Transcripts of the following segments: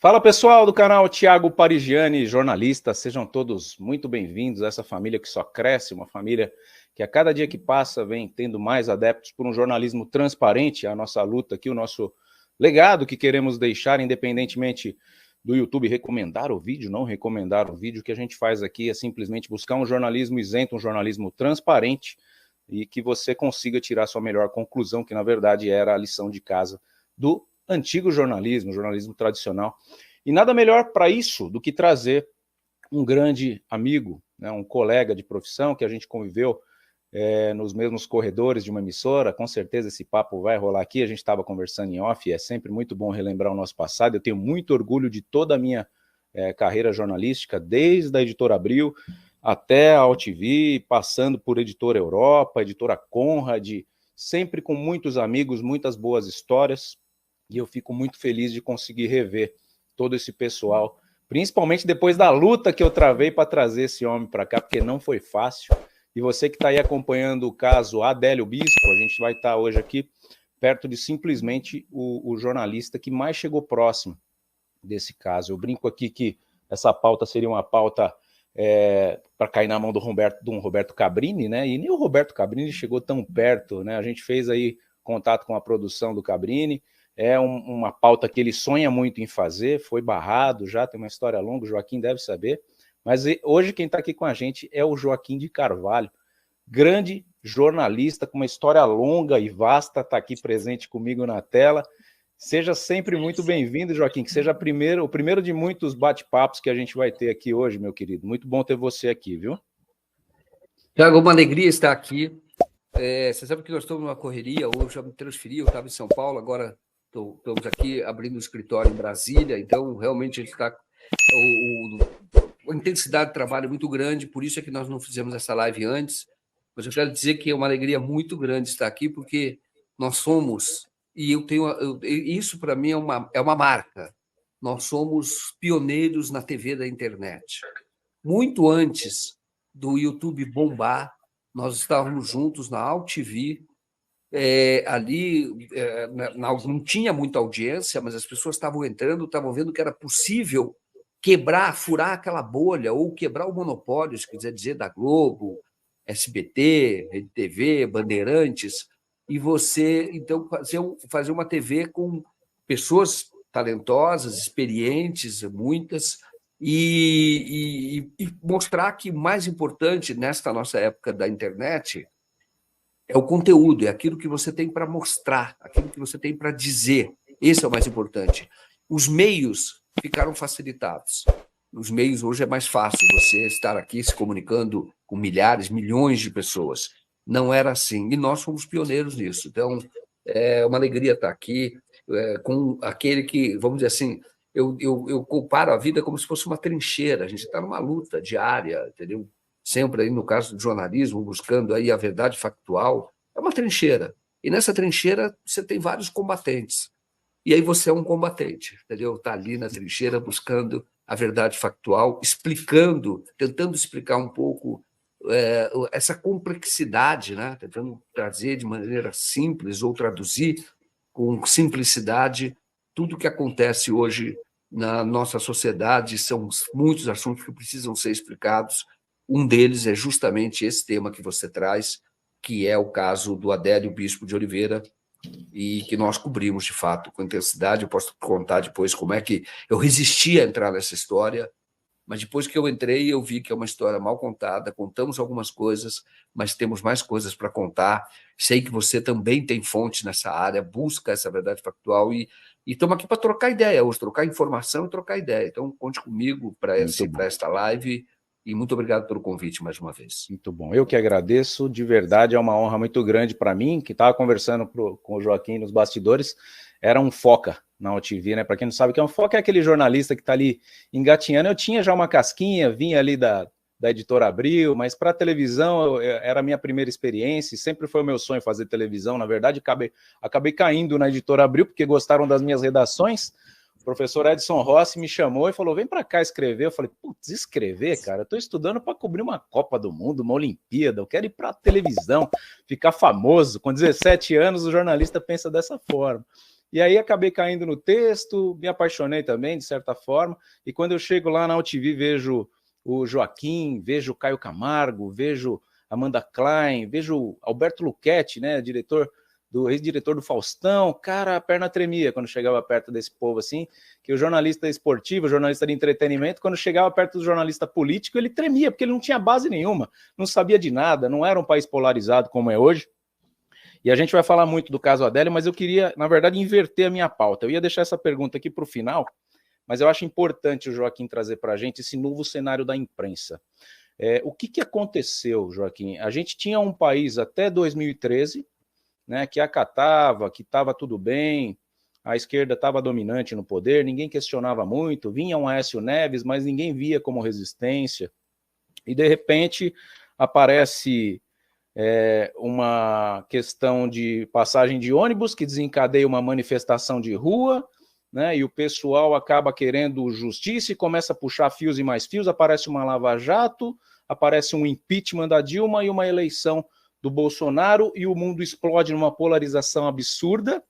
Fala pessoal do canal Thiago Parigiani, jornalista, sejam todos muito bem-vindos a essa família que só cresce, uma família que a cada dia que passa vem tendo mais adeptos por um jornalismo transparente, a nossa luta aqui, o nosso legado que queremos deixar, independentemente do YouTube recomendar o vídeo, não recomendar o vídeo, o que a gente faz aqui é simplesmente buscar um jornalismo isento, um jornalismo transparente e que você consiga tirar a sua melhor conclusão, que na verdade era a lição de casa do antigo jornalismo, jornalismo tradicional. E nada melhor para isso do que trazer um grande amigo, né, um colega de profissão que a gente conviveu nos mesmos corredores de uma emissora. Com certeza esse papo vai rolar aqui, a gente estava conversando em off, e é sempre muito bom relembrar o nosso passado. Eu tenho muito orgulho de toda a minha carreira jornalística, desde a Editora Abril até a AltV, passando por Editora Europa, Editora Conrad, sempre com muitos amigos, muitas boas histórias. E eu fico muito feliz de conseguir rever todo esse pessoal, principalmente depois da luta que eu travei para trazer esse homem para cá, porque não foi fácil. E você que está aí acompanhando o caso Adélio Bispo, a gente vai estar hoje aqui perto de simplesmente o jornalista que mais chegou próximo desse caso. Eu brinco aqui que essa pauta seria uma pauta para cair na mão do Roberto Cabrini, né? E nem o Roberto Cabrini chegou tão perto, né? A gente fez aí contato com a produção do Cabrini. É uma pauta que ele sonha muito em fazer, foi barrado já, tem uma história longa, o Joaquim deve saber, mas hoje quem está aqui com a gente é o Joaquim de Carvalho, grande jornalista com uma história longa e vasta, está aqui presente comigo na tela. Seja sempre muito bem-vindo, Joaquim, que seja o primeiro de muitos bate-papos que a gente vai ter aqui hoje, meu querido. Muito bom ter você aqui, viu? Thiago, uma alegria estar aqui. Você sabe que nós estamos numa correria, hoje eu já me transferi, eu estava em São Paulo, agora estamos aqui abrindo um escritório em Brasília, então realmente a gente está... A intensidade de trabalho é muito grande, por isso é que nós não fizemos essa live antes, mas eu quero dizer que é uma alegria muito grande estar aqui, porque nós somos, e isso para mim é uma marca, nós somos pioneiros na TV da internet. Muito antes do YouTube bombar, nós estávamos juntos na AltV, ali não tinha muita audiência, mas as pessoas estavam entrando, estavam vendo que era possível furar aquela bolha, ou quebrar o monopólio, se quiser dizer, da Globo, SBT, Rede TV, Bandeirantes, e você, então, fazer uma TV com pessoas talentosas, experientes, muitas, e mostrar que o mais importante nesta nossa época da internet é o conteúdo, é aquilo que você tem para mostrar, aquilo que você tem para dizer. Esse é o mais importante. Os meios ficaram facilitados. Nos meios hoje é mais fácil você estar aqui se comunicando com milhares, milhões de pessoas. Não era assim, e nós fomos pioneiros nisso. Então, é uma alegria estar aqui com aquele que, vamos dizer assim, eu comparo a vida como se fosse uma trincheira. A gente está numa luta diária, entendeu? Sempre aí no caso do jornalismo, buscando aí a verdade factual, é uma trincheira. E nessa trincheira você tem vários combatentes. E aí você é um combatente, entendeu? Está ali na trincheira buscando a verdade factual, tentando explicar um pouco essa complexidade, né? Tentando trazer de maneira simples ou traduzir com simplicidade tudo o que acontece hoje na nossa sociedade. São muitos assuntos que precisam ser explicados. Um deles é justamente esse tema que você traz, que é o caso do Adélio Bispo de Oliveira, e que nós cobrimos, de fato, com intensidade. Eu posso contar depois como é que eu resisti a entrar nessa história, mas depois que eu entrei, eu vi que é uma história mal contada, contamos algumas coisas, mas temos mais coisas para contar. Sei que você também tem fonte nessa área, busca essa verdade factual, e estamos aqui para trocar ideia hoje, trocar informação e trocar ideia. Então, conte comigo para esta live. E muito obrigado pelo convite mais uma vez. Muito bom. Eu que agradeço, de verdade, é uma honra muito grande para mim, que estava conversando com o Joaquim nos bastidores, era um foca na AltV, né? Para quem não sabe o que é um foca, é aquele jornalista que está ali engatinhando. Eu tinha já uma casquinha, vinha ali da Editora Abril, mas para televisão era a minha primeira experiência, sempre foi o meu sonho fazer televisão. Na verdade, acabei caindo na Editora Abril, porque gostaram das minhas redações. O professor Edson Rossi me chamou e falou, vem para cá escrever. Eu falei, putz, escrever, cara? Eu estou estudando para cobrir uma Copa do Mundo, uma Olimpíada, eu quero ir para a televisão, ficar famoso. Com 17 anos, o jornalista pensa dessa forma. E aí acabei caindo no texto, me apaixonei também, de certa forma, e quando eu chego lá na UTV, vejo o Joaquim, vejo o Caio Camargo, vejo Amanda Klein, vejo Alberto Luchetti, né, ex-diretor do Faustão, cara, a perna tremia quando chegava perto desse povo assim, que o jornalista esportivo, o jornalista de entretenimento, quando chegava perto do jornalista político, ele tremia, porque ele não tinha base nenhuma, não sabia de nada, não era um país polarizado como é hoje. E a gente vai falar muito do caso Adélio, mas eu queria, na verdade, inverter a minha pauta. Eu ia deixar essa pergunta aqui para o final, mas eu acho importante o Joaquim trazer para a gente esse novo cenário da imprensa. O que aconteceu, Joaquim? A gente tinha um país até 2013, né, que acatava, que estava tudo bem, a esquerda estava dominante no poder, ninguém questionava muito, vinha um Aécio Neves, mas ninguém via como resistência. E, de repente, aparece uma questão de passagem de ônibus que desencadeia uma manifestação de rua, né, e o pessoal acaba querendo justiça e começa a puxar fios e mais fios, aparece uma lava-jato, aparece um impeachment da Dilma e uma eleição do Bolsonaro, e o mundo explode numa polarização absurda,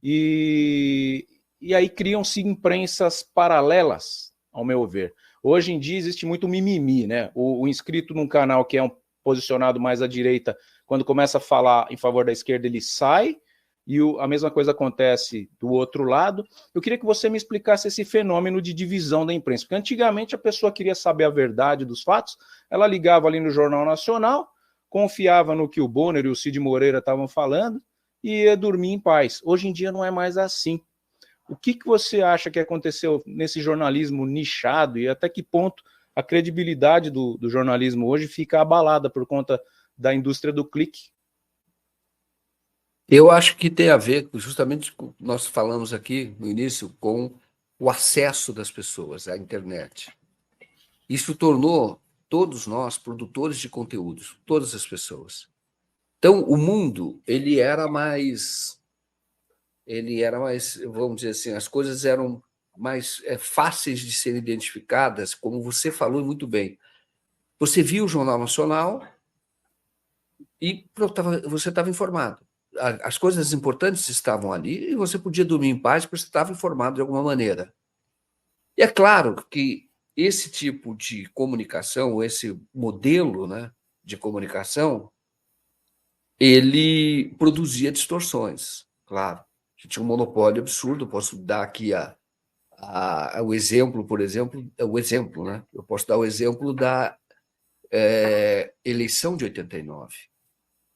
e aí criam-se imprensas paralelas, ao meu ver. Hoje em dia existe muito mimimi, né? O inscrito num canal que é posicionado mais à direita, quando começa a falar em favor da esquerda, ele sai, e a mesma coisa acontece do outro lado. Eu queria que você me explicasse esse fenômeno de divisão da imprensa, porque antigamente a pessoa queria saber a verdade dos fatos, ela ligava ali no Jornal Nacional, confiava no que o Bonner e o Cid Moreira estavam falando e ia dormir em paz. Hoje em dia não é mais assim. O que você acha que aconteceu nesse jornalismo nichado e até que ponto a credibilidade do jornalismo hoje fica abalada por conta da indústria do clique? Eu acho que tem a ver, justamente, com o que nós falamos aqui no início, com o acesso das pessoas à internet. Isso tornou todos nós produtores de conteúdos, todas as pessoas. Então, o mundo, ele era mais, vamos dizer assim, as coisas eram mais fáceis de serem identificadas, como você falou muito bem. Você via o Jornal Nacional e você estava informado. As coisas importantes estavam ali e você podia dormir em paz porque você estava informado de alguma maneira. E é claro que esse tipo de comunicação, esse modelo, né, de comunicação, ele produzia distorções, claro. Que tinha um monopólio absurdo. Posso dar aqui o exemplo, por exemplo, né? Eu posso dar o exemplo da eleição de 89,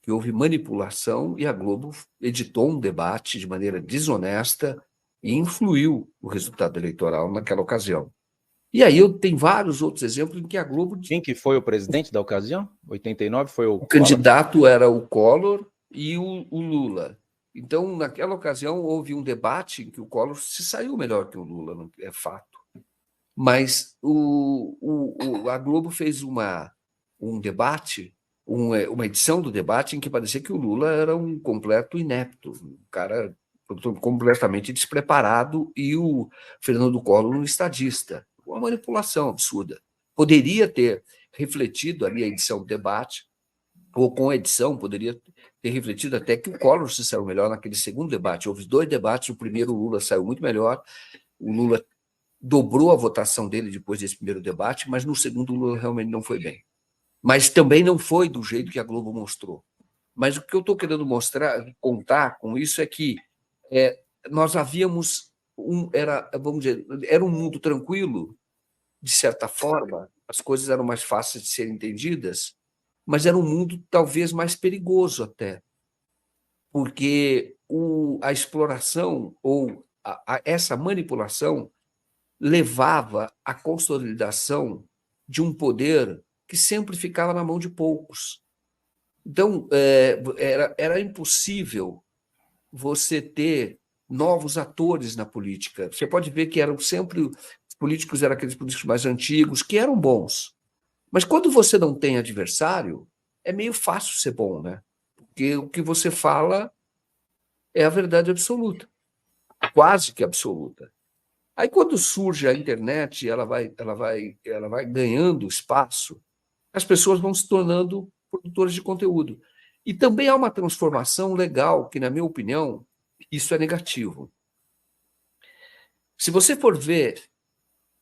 que houve manipulação e a Globo editou um debate de maneira desonesta e influiu o resultado eleitoral naquela ocasião. E aí eu tenho vários outros exemplos em que a Globo... Quem que foi o presidente da ocasião? 89 foi o candidato era o Collor e o Lula. Então, naquela ocasião, houve um debate em que o Collor se saiu melhor que o Lula, é fato. Mas a Globo fez um debate, uma edição do debate em que parecia que o Lula era um completo inepto, um cara completamente despreparado, e o Fernando Collor um estadista. Uma manipulação absurda. Poderia ter refletido ali a edição do debate, ou com a edição, poderia ter refletido até que o Collor se saiu melhor naquele segundo debate. Houve 2 debates, o primeiro o Lula saiu muito melhor, o Lula dobrou a votação dele depois desse primeiro debate, mas no segundo o Lula realmente não foi bem. Mas também não foi do jeito que a Globo mostrou. Mas o que eu estou querendo contar com isso é que nós havíamos vamos dizer, era um mundo tranquilo, de certa forma, as coisas eram mais fáceis de serem entendidas, mas era um mundo talvez mais perigoso até, porque a exploração ou essa manipulação levava à consolidação de um poder que sempre ficava na mão de poucos. Então, era impossível você ter novos atores na política. Você pode ver que eram sempre... Os políticos eram aqueles políticos mais antigos, que eram bons. Mas quando você não tem adversário, é meio fácil ser bom, né? Porque o que você fala é a verdade absoluta, quase que absoluta. Aí, quando surge a internet, ela vai ganhando espaço, as pessoas vão se tornando produtores de conteúdo. E também há uma transformação legal, que, na minha opinião, Isso é negativo. Se você for ver,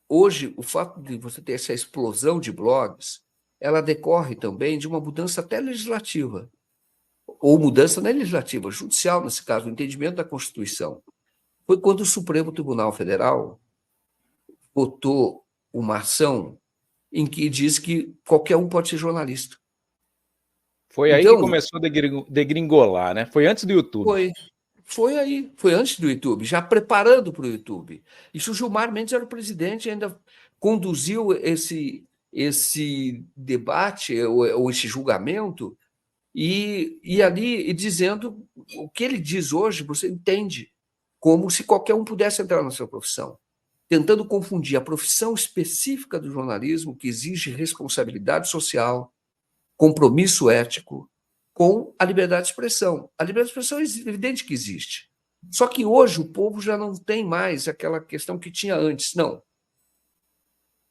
hoje, o fato de você ter essa explosão de blogs, ela decorre também de uma mudança até legislativa, ou mudança não é legislativa, judicial, nesse caso, o entendimento da Constituição. Foi quando o Supremo Tribunal Federal votou uma ação em que diz que qualquer um pode ser jornalista. Foi aí que Então, começou a degringolar, né? Foi antes do YouTube. foi aí, foi antes do YouTube, já preparando para o YouTube. Isso o Gilmar Mendes era o presidente, ainda conduziu esse debate, ou esse julgamento, e ali e dizendo o que ele diz hoje, você entende, como se qualquer um pudesse entrar na sua profissão, tentando confundir a profissão específica do jornalismo, que exige responsabilidade social, compromisso ético, com a liberdade de expressão. A liberdade de expressão é evidente que existe. Só que hoje o povo já não tem mais aquela questão que tinha antes. Não.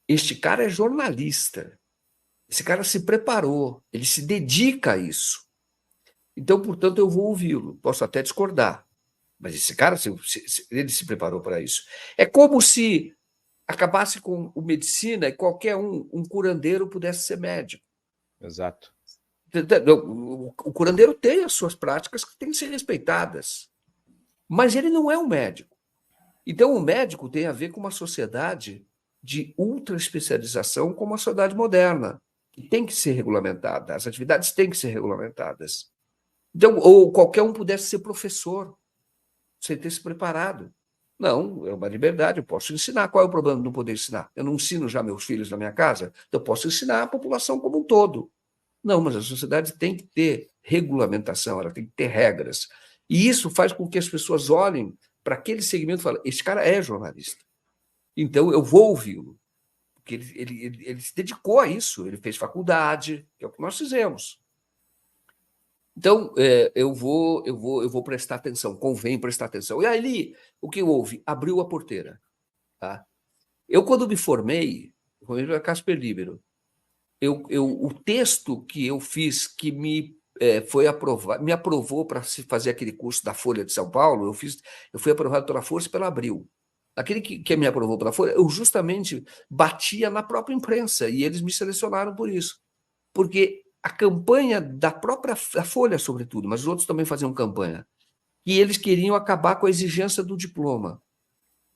Este cara é jornalista. Esse cara se preparou, ele se dedica a isso. Então, portanto, eu vou ouvi-lo. Posso até discordar, mas esse cara, ele se preparou para isso. É como se acabasse com o medicina e qualquer um curandeiro pudesse ser médico. Exato. O curandeiro tem as suas práticas que têm que ser respeitadas, mas ele não é um médico. Então, o médico tem a ver com uma sociedade de ultra especialização como a sociedade moderna, que tem que ser regulamentada, as atividades têm que ser regulamentadas. Então, ou qualquer um pudesse ser professor, sem ter se preparado. Não, é uma liberdade, eu posso ensinar. Qual é o problema de não poder ensinar? Eu não ensino já meus filhos na minha casa, então eu posso ensinar a população como um todo. Não, mas a sociedade tem que ter regulamentação, ela tem que ter regras. E isso faz com que as pessoas olhem para aquele segmento e falem, esse cara é jornalista. Então, eu vou ouvi-lo. Porque ele se dedicou a isso, ele fez faculdade, que é o que nós fizemos. Então, eu vou prestar atenção, convém prestar atenção. E ali, o que houve? Abriu a porteira. Tá? Eu, quando me formei para Casper Libero, o texto que eu fiz, que me aprovou para se fazer aquele curso da Folha de São Paulo, eu fui aprovado pela Força e pela Abril. Aquele que me aprovou pela Folha, eu justamente batia na própria imprensa, e eles me selecionaram por isso. Porque a campanha da própria Folha, sobretudo, mas os outros também faziam campanha, e eles queriam acabar com a exigência do diploma.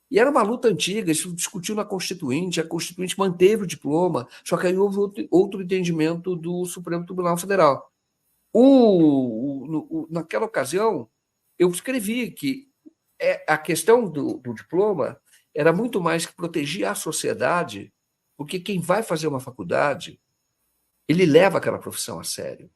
E era uma luta antiga, isso discutiu na Constituinte, a Constituinte manteve o diploma, só que aí houve outro entendimento do Supremo Tribunal Federal. Naquela ocasião, eu escrevi que a questão do diploma era muito mais que proteger a sociedade, porque quem vai fazer uma faculdade, ele leva aquela profissão a sério.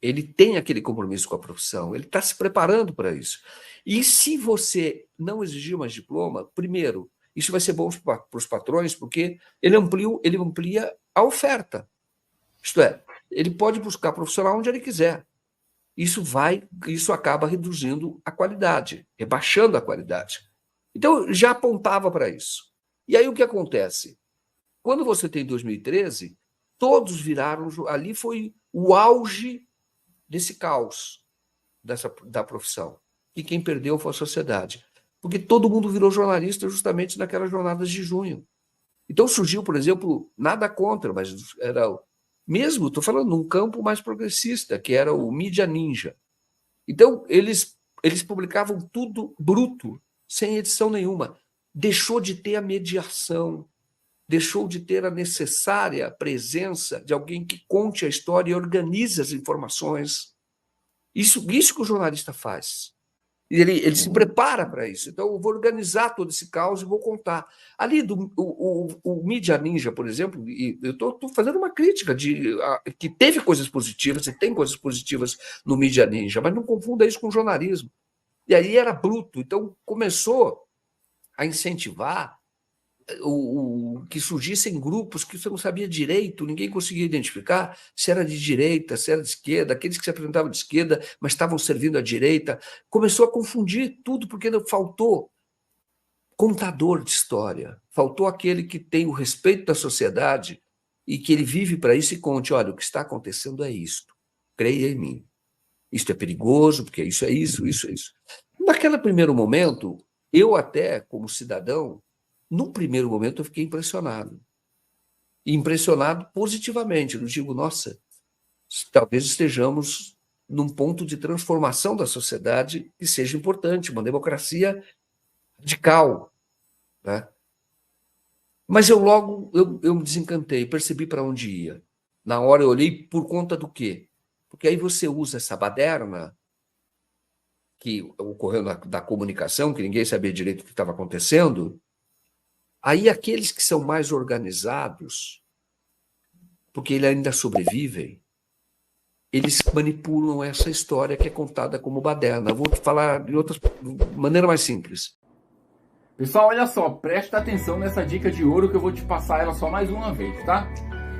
Ele tem aquele compromisso com a profissão, ele está se preparando para isso. E se você não exigir mais diploma, primeiro, isso vai ser bom para os patrões, porque ele amplia a oferta. Isto é, ele pode buscar profissional onde ele quiser. Isso acaba reduzindo a qualidade, rebaixando a qualidade. Então, já apontava para isso. E aí o que acontece? Quando você tem 2013, todos viraram... Ali foi o auge desse caos da profissão. E quem perdeu foi a sociedade. Porque todo mundo virou jornalista justamente naquelas jornadas de junho. Então surgiu, por exemplo, nada contra, mas era mesmo, estou falando num campo mais progressista, que era o Mídia Ninja. Então, eles publicavam tudo bruto, sem edição nenhuma. Deixou de ter a mediação, deixou de ter a necessária presença de alguém que conte a história e organize as informações. Isso que o jornalista faz. Ele se prepara para isso. Então, eu vou organizar todo esse caos e vou contar. Ali, o Mídia Ninja, por exemplo, e eu estou fazendo uma crítica que teve coisas positivas, e tem coisas positivas no Mídia Ninja, mas não confunda isso com jornalismo. E aí era bruto. Então, começou a incentivar que surgissem grupos que você não sabia direito, ninguém conseguia identificar se era de direita, se era de esquerda, aqueles que se apresentavam de esquerda, mas estavam servindo à direita. Começou a confundir tudo, porque faltou contador de história, faltou aquele que tem o respeito da sociedade e que ele vive para isso e conte, olha, o que está acontecendo é isto, creia em mim. Isto é perigoso, porque isso é isso, isso é isso. Naquele primeiro momento, eu até, como cidadão, no primeiro momento eu fiquei impressionado. E impressionado positivamente. Eu digo, nossa, talvez estejamos num ponto de transformação da sociedade que seja importante, uma democracia radical, né? Mas eu me desencantei, percebi para onde ia. Na hora eu olhei por conta do quê? Porque aí você usa essa baderna que ocorreu da comunicação, que ninguém sabia direito o que estava acontecendo. Aí aqueles que são mais organizados, porque eles ainda sobrevivem, eles manipulam essa história que é contada como baderna. Eu vou te falar de maneira mais simples. Pessoal, olha só, presta atenção nessa dica de ouro que eu vou te passar ela só mais uma vez, tá?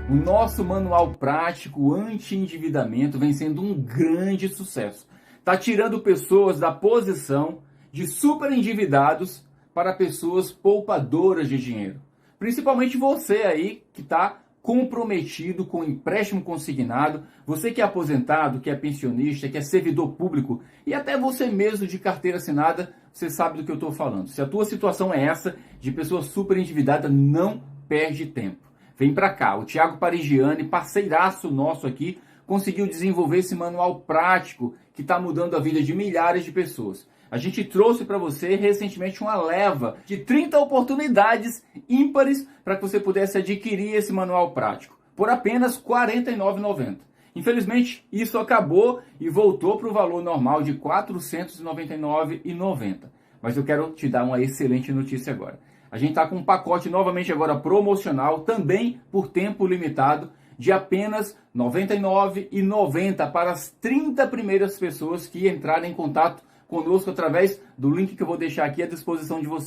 O nosso manual prático anti-endividamento vem sendo um grande sucesso. Tá tirando pessoas da posição de super endividados para pessoas poupadoras de dinheiro. Principalmente você aí que está comprometido com empréstimo consignado, você que é aposentado, que é pensionista, que é servidor público e até você mesmo de carteira assinada, você sabe do que eu estou falando. Se a tua situação é essa, de pessoa super endividada, não perde tempo. Vem para cá, o Thiago Parigiani, parceiraço nosso aqui, conseguiu desenvolver esse manual prático que está mudando a vida de milhares de pessoas. A gente trouxe para você recentemente uma leva de 30 oportunidades ímpares para que você pudesse adquirir esse manual prático por apenas R$ 49,90. Infelizmente, isso acabou e voltou para o valor normal de R$ 499,90. Mas eu quero te dar uma excelente notícia agora. A gente está com um pacote novamente agora promocional, também por tempo limitado, de apenas R$ 99,90 para as 30 primeiras pessoas que entrarem em contato conosco através do link que eu vou deixar aqui à disposição de vocês.